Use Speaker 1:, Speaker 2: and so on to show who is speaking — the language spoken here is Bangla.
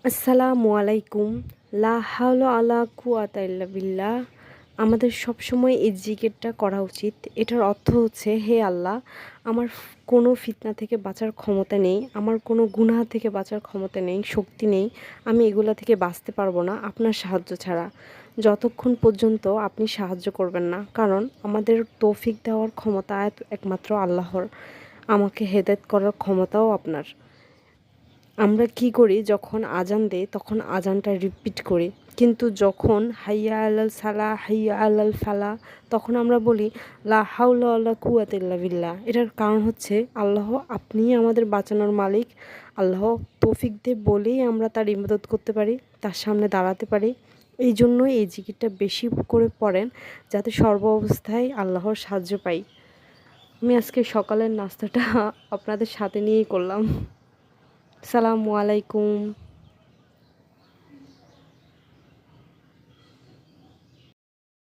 Speaker 1: আসসালামু আলাইকুম। লা হাওলা আলা কুওয়াতা ইল্লা বিল্লাহ। আমাদের সবসময় এই জিকিরটা করা উচিত। এটার অর্থ হচ্ছে, হে আল্লাহ, আমার কোনো ফিতনা থেকে বাঁচার ক্ষমতা নেই, আমার কোনো গুনাহ থেকে বাঁচার ক্ষমতা নেই, শক্তি নেই। আমি এগুলা থেকে বাঁচতে পারবো না আপনার সাহায্য ছাড়া। যতক্ষণ পর্যন্ত আপনি সাহায্য করবেন না, কারণ আমাদের তৌফিক দেওয়ার ক্ষমতা একমাত্র আল্লাহর। আমাকে হেদায়েত করার ক্ষমতাও আপনার। আমরা কি করি, যখন আজান দেয় তখন আজানটা রিপিট করি, কিন্তু যখন হাইয়া আলাল সালাহ হাইয়া আলাল ফালাহ তখন আমরা বলি লা হাওলা ওয়ালা কুওয়াতা ইল্লা বিল্লাহ। এটার কারণ হচ্ছে, আল্লাহ আপনিই আমাদের বাঁচানোর মালিক। আল্লাহ তৌফিক দিয়ে বলেই আমরা তার ইবাদত করতে পারি, তার সামনে দাঁড়াতে পারি। এই জন্যই এই জিকিরটা বেশি করে পড়েন, যাতে সর্ব অবস্থায় আল্লাহর সাহায্য পাই। আমি আজকে সকালের নাস্তাটা আপনাদের সাথে নিয়েই করলাম। আসসালামু আলাইকুম।